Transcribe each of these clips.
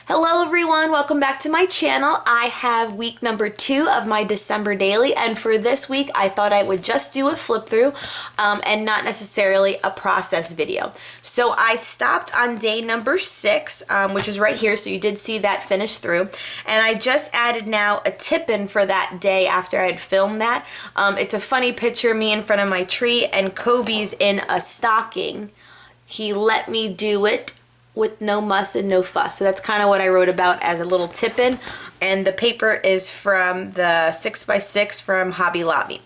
Hello everyone, welcome back to my channel. I have week number 2 of my December daily, and for this week I thought I would just do a flip through and not necessarily a process video. So I stopped on day number 6, which is right here, so you did see that finish through, and I just added now a tip-in for that day after I had filmed that. It's a funny picture, me in front of my tree and Kobe's in a stocking. He let me do it with no muss and no fuss. So that's kind of what I wrote about as a little tip-in. And the paper is from the 6x6 from Hobby Lobby.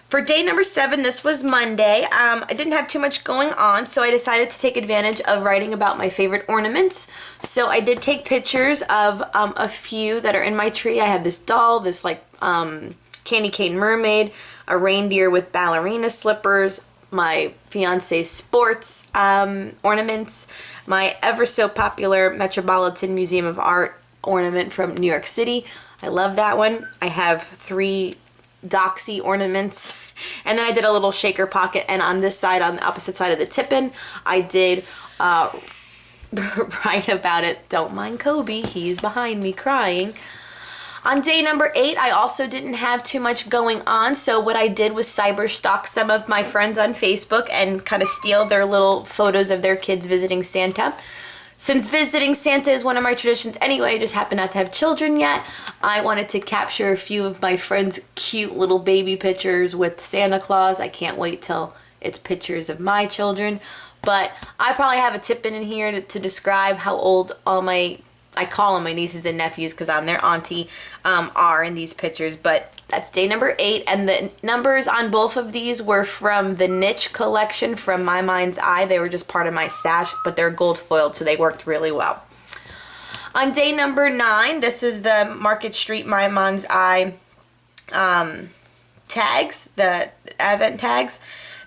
For day number 7, this was Monday, I didn't have too much going on, so I decided to take advantage of writing about my favorite ornaments. So I did take pictures of a few that are in my tree. I have this doll, this like candy cane mermaid, a reindeer with ballerina slippers, my fiance's sports ornaments, my ever so popular Metropolitan Museum of Art ornament from New York City. I love that one. I have 3 doxy ornaments, and then I did a little shaker pocket, and on this side, on the opposite side of the tip-in, I did write about it. Don't mind Kobe, he's behind me crying. On day number 8, I also didn't have too much going on, so what I did was cyber stalk some of my friends on Facebook and kind of steal their little photos of their kids visiting Santa. Since visiting Santa is one of my traditions anyway, I just happen not to have children yet, I wanted to capture a few of my friends' cute little baby pictures with Santa Claus. I can't wait till it's pictures of my children, but I probably have a tip in here to describe how old all my, I call them my nieces and nephews because I'm their auntie, are in these pictures. But that's day number 8, and the numbers on both of these were from the Niche collection from My Mind's Eye. They were just part of my stash, but they're gold foiled, so they worked really well. On day number 9, this is the Market Street My Mind's Eye tags, the advent tags.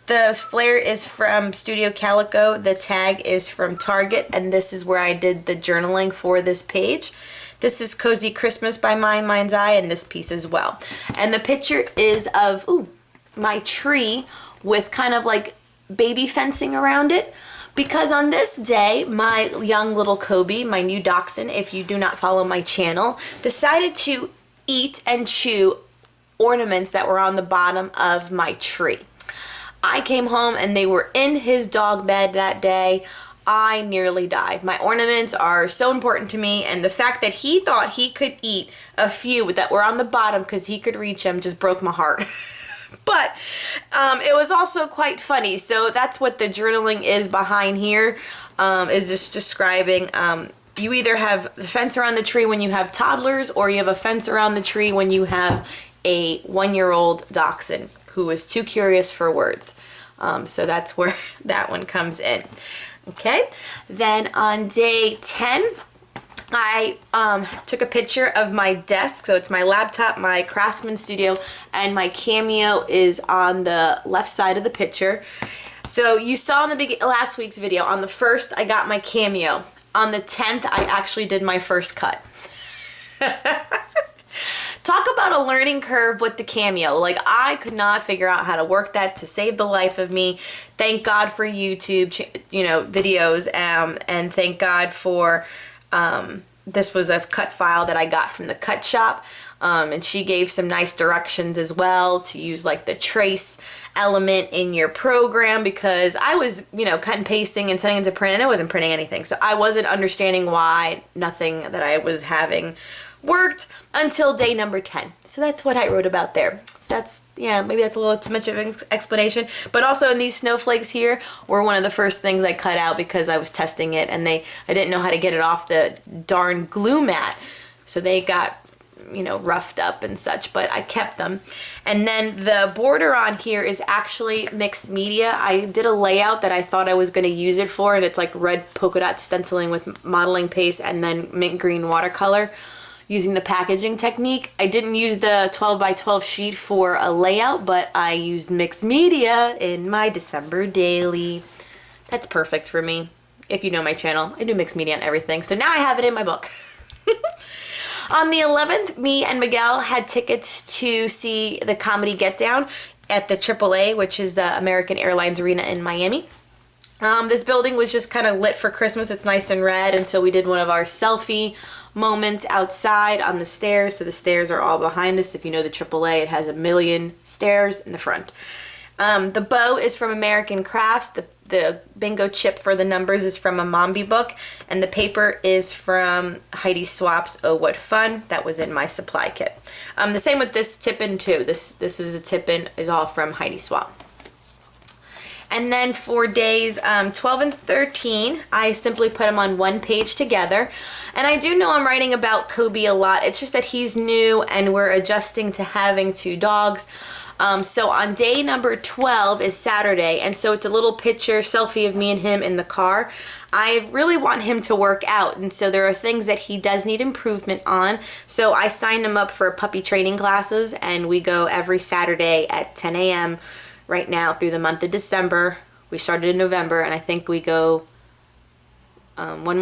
The flare is from Studio Calico, the tag is from Target, and this is where I did the journaling for this page. This is Cozy Christmas by My Mind's Eye, and this piece as well. And the picture is of my tree with kind of like baby fencing around it, because on this day, my young little Kobe, my new dachshund, if you do not follow my channel, decided to eat and chew ornaments that were on the bottom of my tree. I came home and they were in his dog bed that day. I nearly died. My ornaments are so important to me, and the fact that he thought he could eat a few that were on the bottom because he could reach them just broke my heart. But it was also quite funny. So that's what the journaling is behind here, is just describing you either have the fence around the tree when you have toddlers, or you have a fence around the tree when you have a 1-year-old dachshund who is too curious for words. So that's where that one comes in. Okay, then on day 10, I took a picture of my desk. So it's my laptop, my Craftsman Studio, and my Cameo is on the left side of the picture. So you saw in the last week's video, on the 1st I got my Cameo. On the 10th I actually did my first cut. Talk about a learning curve with the Cameo. Like, I could not figure out how to work that to save the life of me. Thank God for YouTube, videos, and thank God for, this was a cut file that I got from the cut shop, and she gave some nice directions as well to use like the trace element in your program, because I was, cut and pasting and sending it to print, and I wasn't printing anything. So I wasn't understanding why nothing that I was having worked until day number 10. So that's what I wrote about there. So that's, maybe that's a little too much of an explanation. But also, in these snowflakes here were one of the first things I cut out because I was testing it, and I didn't know how to get it off the darn glue mat. So they got, roughed up and such, but I kept them. And then the border on here is actually mixed media. I did a layout that I thought I was going to use it for, and it's like red polka dot stenciling with modeling paste and then mint green watercolor, using the packaging technique. I didn't use the 12 by 12 sheet for a layout, but I used mixed media in my December daily. That's perfect for me. If you know my channel, I do mixed media on everything. So now I have it in my book. On the 11th, me and Miguel had tickets to see the Comedy Get Down at the AAA, which is the American Airlines Arena in Miami. This building was just kind of lit for Christmas. It's nice and red, and so we did one of our selfie moments outside on the stairs. So the stairs are all behind us. If you know the AAA, it has a million stairs in the front. The bow is from American Crafts. The bingo chip for the numbers is from a Mombi book, and the paper is from Heidi Swap's Oh What Fun. That was in my supply kit. The same with this tip-in too. This is a tip-in, is all from Heidi Swap. And then for days 12 and 13, I simply put them on one page together. And I do know I'm writing about Kobe a lot. It's just that he's new and we're adjusting to having 2 dogs. So on day number 12 is Saturday, and so it's a little picture selfie of me and him in the car. I really want him to work out, and so there are things that he does need improvement on. So I signed him up for puppy training classes, and we go every Saturday at 10 a.m. right now through the month of December. We started in November, and I think we go one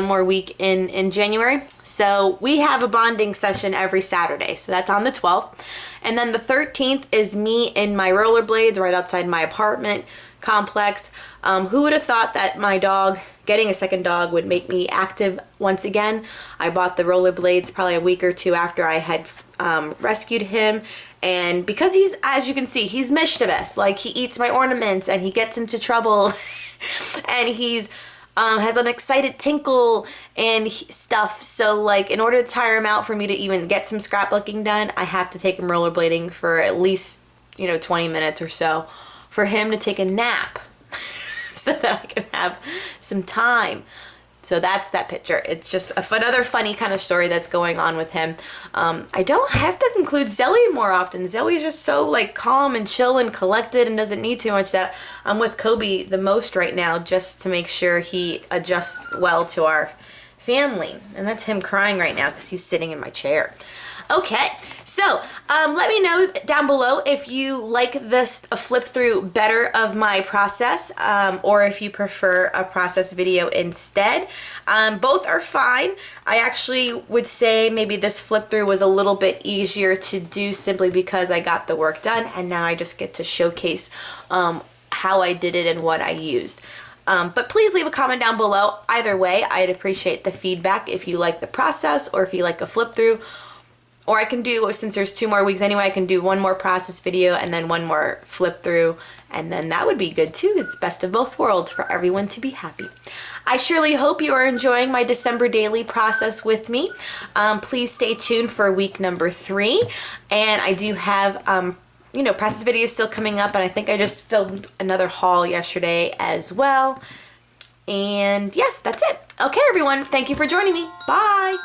more week in January. So we have a bonding session every Saturday. So that's on the 12th. And then the 13th is me in my rollerblades right outside my apartment complex. Who would have thought that my dog, getting a second dog, would make me active once again? I bought the rollerblades probably a week or 2 after I had rescued him. And because he's, as you can see, he's mischievous. Like, he eats my ornaments and he gets into trouble and he's has an excited tinkle and stuff. So like, in order to tire him out for me to even get some scrapbooking done, I have to take him rollerblading for at least, 20 minutes or so for him to take a nap so that I can have some time. So that's that picture. It's just another funny kind of story that's going on with him. I don't have to include Zoe more often. Zoe's just so like calm and chill and collected and doesn't need too much, that I'm with Kobe the most right now just to make sure he adjusts well to our family. And that's him crying right now because he's sitting in my chair. Okay, so let me know down below if you like this a flip through better of my process, or if you prefer a process video instead. Both are fine. I actually would say maybe this flip through was a little bit easier to do simply because I got the work done, and now I just get to showcase how I did it and what I used. But please leave a comment down below. Either way, I'd appreciate the feedback if you like the process or if you like a flip through. Or I can do, since there's 2 more weeks anyway, I can do one more process video and then one more flip through, and then that would be good too. It's best of both worlds for everyone to be happy. I surely hope you are enjoying my December daily process with me. Please stay tuned for week number 3, and I do have process videos still coming up, and I think I just filmed another haul yesterday as well. And yes, that's it. Okay, everyone, thank you for joining me. Bye.